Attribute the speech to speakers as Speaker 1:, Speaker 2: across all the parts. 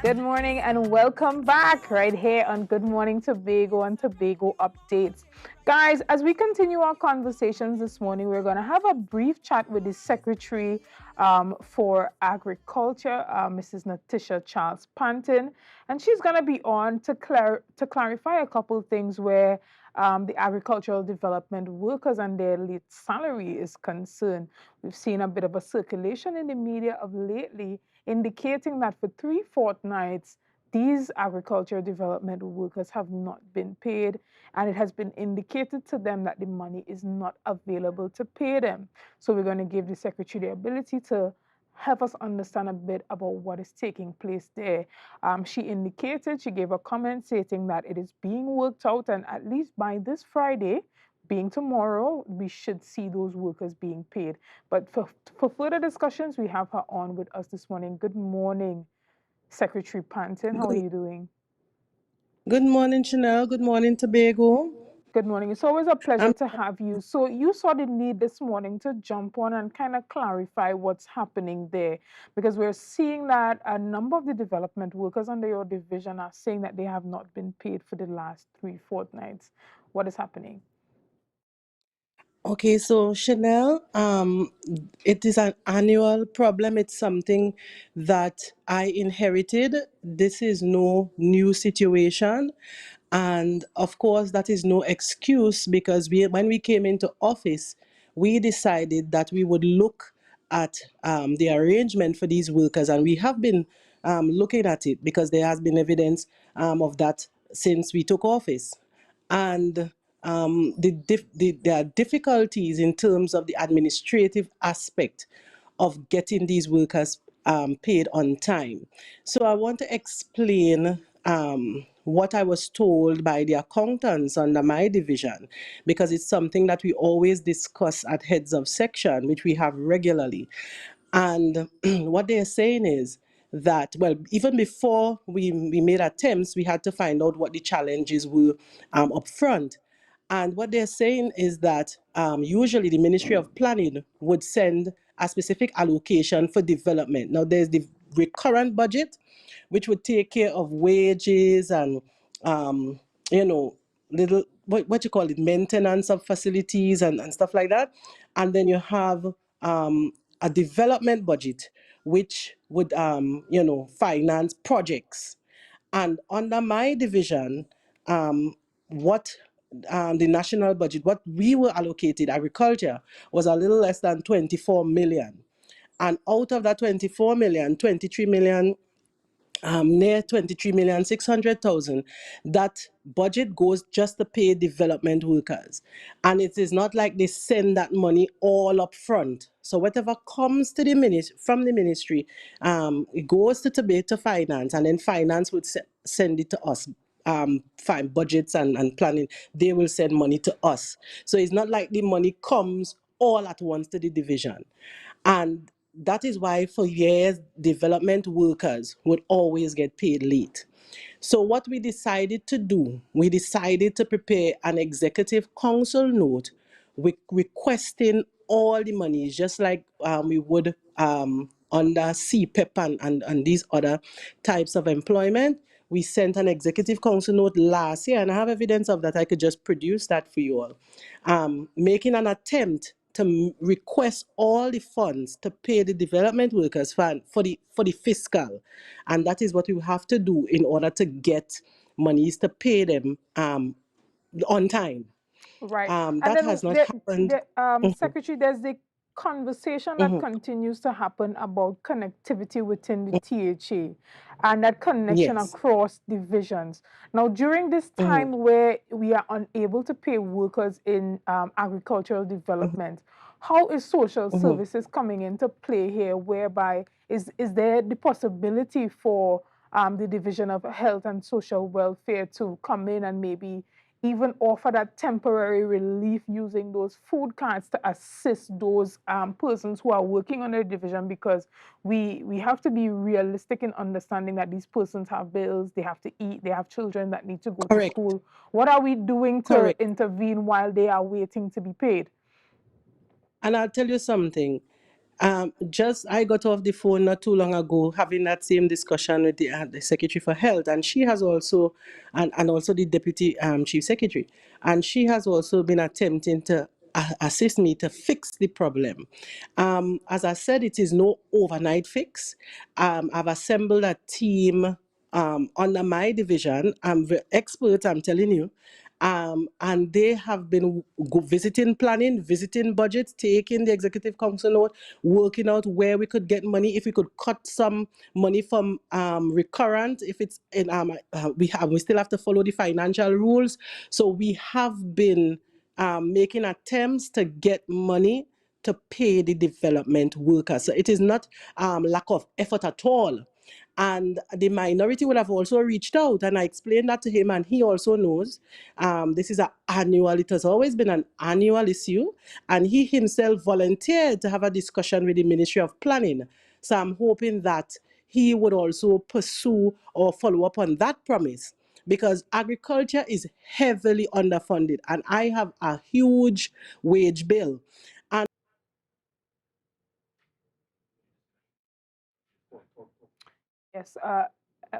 Speaker 1: Good morning and welcome back right here on Good Morning Tobago and Tobago Updates. Guys, as we continue our conversations this morning, we're going to have a brief chat with the Secretary for Agriculture, Mrs. Nathisha Charles Pantin, and she's going to be on to clarify a couple of things where the agricultural development workers and their late salary is concerned. We've seen a bit of a circulation in the media of lately indicating that for 3 fortnights, these agricultural development workers have not been paid, and it has been indicated to them that the money is not available to pay them. So we're going to give the Secretary the ability to help us understand a bit about what is taking place there. She indicated, she gave a comment stating that it is being worked out, and at least by this Friday, being tomorrow, we should see those workers being paid. But for further discussions, we have her on with us this morning. Good morning, Secretary Pantin. How are
Speaker 2: Good,
Speaker 1: you doing?
Speaker 2: good morning, Chanel. Good morning, Tobago.
Speaker 1: Good morning. It's always a pleasure
Speaker 2: I'm
Speaker 1: to have you. So you saw the need this morning to jump on and kind of clarify what's happening there, because we're seeing that a number of the development workers under your division are saying that they have not been paid for the last 3 fortnights. What is happening?
Speaker 2: okay. So, Chanel, it is an annual problem. It's something that I inherited. This is no new situation. And of course, that is no excuse because when we came into office, we decided that we would look at the arrangement for these workers, and we have been looking at it because there has been evidence of that since we took office. And there are difficulties in terms of the administrative aspect of getting these workers paid on time. So I want to explain what I was told by the accountants under my division, because it's something that we always discuss at heads of section, which we have regularly. And what they're saying is that, well, even before we made attempts, we had to find out what the challenges were up front. And what they're saying is that usually the Ministry of Planning would send a specific allocation for development. Now, there's the recurrent budget, which would take care of wages and, um, you know, little, what you call it, maintenance of facilities and stuff like that. And then you have a development budget, which would, finance projects. And under my division, what the national budget, what we were allocated, agriculture, was a little less than 24 million. And out of that 24 million, 23 million, near 23,600,000, that budget goes just to pay development workers. And it is not like they send that money all up front. So whatever comes to the from the ministry, it goes to Tobago Finance, and then finance would send it to us. Fine budgets and planning, they will send money to us. So it's not like the money comes all at once to the division. And that is why for years, development workers would always get paid late. So what we decided to do, we decided to prepare an executive council note requesting all the monies, just like we would under CPEP and these other types of employment. We sent an executive council note last year, and I have evidence of that. I could just produce that for you all, making an attempt to request all the funds to pay the development workers for the fiscal, and that is what we have to do in order to get monies to pay them on time.
Speaker 1: Right. And
Speaker 2: That
Speaker 1: then
Speaker 2: has not happened.
Speaker 1: Secretary, there's the conversation that
Speaker 2: Mhm.
Speaker 1: continues to happen about connectivity within the THA and that connection
Speaker 2: Yes.
Speaker 1: across divisions. Now, during this
Speaker 2: Mhm.
Speaker 1: time where we are unable to pay workers in agricultural
Speaker 2: Mhm.
Speaker 1: development, how is social
Speaker 2: Mhm.
Speaker 1: services coming into play here? Whereby is there the possibility for the Division of Health and Social Welfare to come in and maybe even offer that temporary relief using those food cards to assist those persons who are working on their division, because we have to be realistic in understanding that these persons have bills, they have to eat, they have children that need to go to
Speaker 2: Correct.
Speaker 1: school. What are we doing to
Speaker 2: Correct.
Speaker 1: intervene while they are waiting to be paid?
Speaker 2: And I'll tell you something. Just I got off the phone not too long ago, having that same discussion with the Secretary for Health, and she has also, and also the Deputy Chief Secretary, and she has also been attempting to assist me to fix the problem. As I said, it is no overnight fix. I've assembled a team under my division. I'm expert, I'm telling you. And they have been visiting planning, visiting budgets, taking the executive council note, working out where we could get money, if we could cut some money from recurrent, if it's in we still have to follow the financial rules. So we have been making attempts to get money to pay the development workers. So it is not lack of effort at all. And the minority would have also reached out, and I explained that to him, and he also knows this is an annual, it has always been an annual issue, and he himself volunteered to have a discussion with the Ministry of Planning. So I'm hoping that he would also pursue or follow up on that promise, because agriculture is heavily underfunded, and I have a huge wage bill. And
Speaker 1: Yes,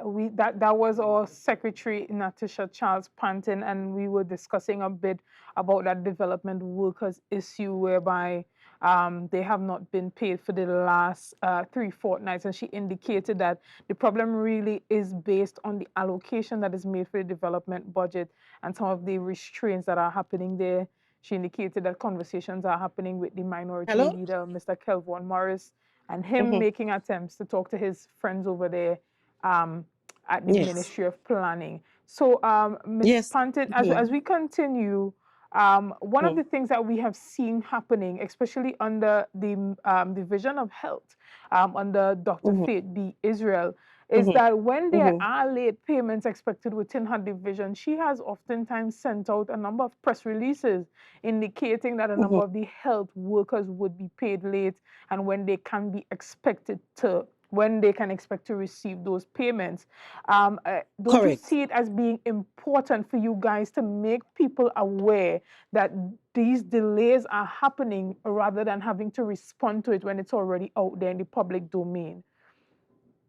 Speaker 1: we that was our Secretary Nathisha Charles Pantin, and we were discussing a bit about that development workers issue, whereby they have not been paid for the last 3 fortnights, and she indicated that the problem really is based on the allocation that is made for the development budget and some of the restraints that are happening there. She indicated that conversations are happening with the minority
Speaker 2: hello.
Speaker 1: leader, Mr. Kelvin Morris, and him
Speaker 2: Mhm.
Speaker 1: making attempts to talk to his friends over there um, at the
Speaker 2: Yes.
Speaker 1: Ministry of Planning. So, Ms.
Speaker 2: Yes.
Speaker 1: Pantin, as
Speaker 2: Mhm.
Speaker 1: we continue, one of
Speaker 2: Mhm.
Speaker 1: the things that we have seen happening, especially under the Division of Health, under Dr.
Speaker 2: Mhm.
Speaker 1: Faith B. Israel, is
Speaker 2: Mhm.
Speaker 1: that when there
Speaker 2: Mhm.
Speaker 1: are late payments expected within her division, she has oftentimes sent out a number of press releases indicating that a number
Speaker 2: Mhm.
Speaker 1: of the health workers would be paid late and when they can be expected to when they can expect to receive those payments. Don't you
Speaker 2: Correct.
Speaker 1: see it as being important for you guys to make people aware that these delays are happening rather than having to respond to it when it's already out there in the public domain?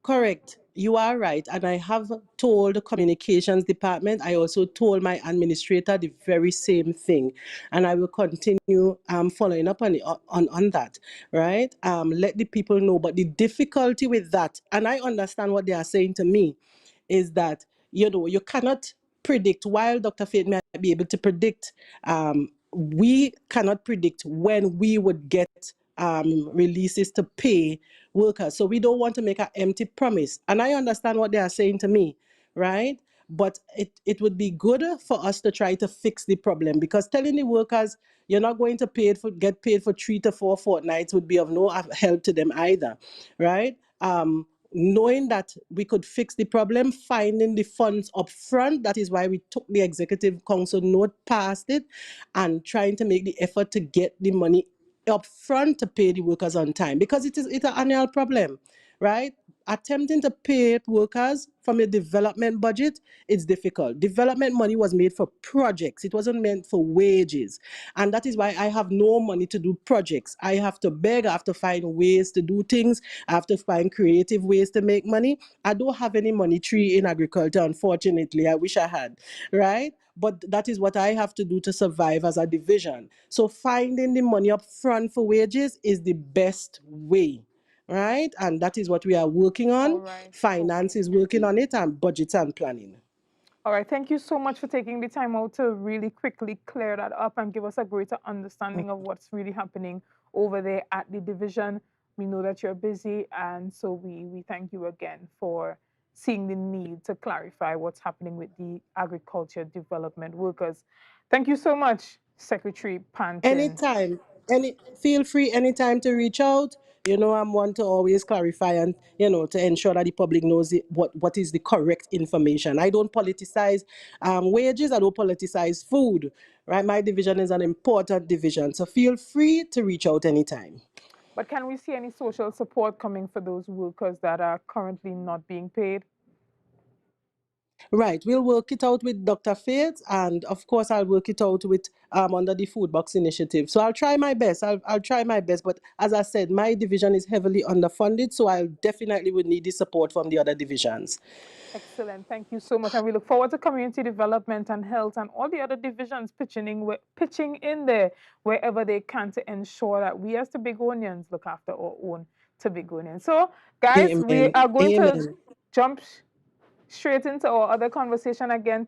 Speaker 2: Correct. You are right. And I have told the communications department, I also told my administrator the very same thing. And I will continue following up on that, right? Let the people know. But the difficulty with that, and I understand what they are saying to me, is that, you cannot predict, while Dr. Faith might be able to predict, we cannot predict when we would get releases to pay workers. So we don't want to make an empty promise. And I understand what they are saying to me, right? But it would be good for us to try to fix the problem, because telling the workers you're not going to get paid for 3 to 4 fortnights would be of no help to them either, right? Knowing that we could fix the problem, finding the funds up front, that is why we took the executive council note, passed it, and trying to make the effort to get the money up front to pay the workers on time, because it's an annual problem, right? Attempting to pay workers from a development budget, it's difficult. Development money was made for projects, it wasn't meant for wages. And that is why I have no money to do projects. I have to beg, I have to find ways to do things, I have to find creative ways to make money. I don't have any money tree in agriculture, unfortunately. I wish I had, right? But that is what I have to do to survive as a division. So finding the money up front for wages is the best way, right? And that is what we are working
Speaker 1: All
Speaker 2: on.
Speaker 1: right.
Speaker 2: Finance
Speaker 1: Okay.
Speaker 2: is working on it, and budgets and planning.
Speaker 1: All right. Thank you so much for taking the time out to really quickly clear that up and give us a greater understanding of what's really happening over there at the division. We know that you're busy, and so we thank you again for seeing the need to clarify what's happening with the agriculture development workers. Thank you so much, Secretary Pantin.
Speaker 2: Anytime, feel free anytime to reach out. I'm one to always clarify, and to ensure that the public knows what is the correct information. I don't politicize wages, I don't politicize food, right? My division is an important division, so feel free to reach out anytime.
Speaker 1: But can we see any social support coming for those workers that are currently not being paid?
Speaker 2: Right. We'll work it out with Dr. Faith, and of course, I'll work it out with under the Food Box Initiative. So I'll try my best. I'll try my best. But as I said, my division is heavily underfunded, so I definitely would need the support from the other divisions.
Speaker 1: Excellent. Thank you so much. And we look forward to community development and health and all the other divisions pitching in there wherever they can to ensure that we as Tobagonians look after our own Tobagonians. So, guys, we
Speaker 2: Amen.
Speaker 1: are going to
Speaker 2: Amen.
Speaker 1: jump straight into our other conversation again.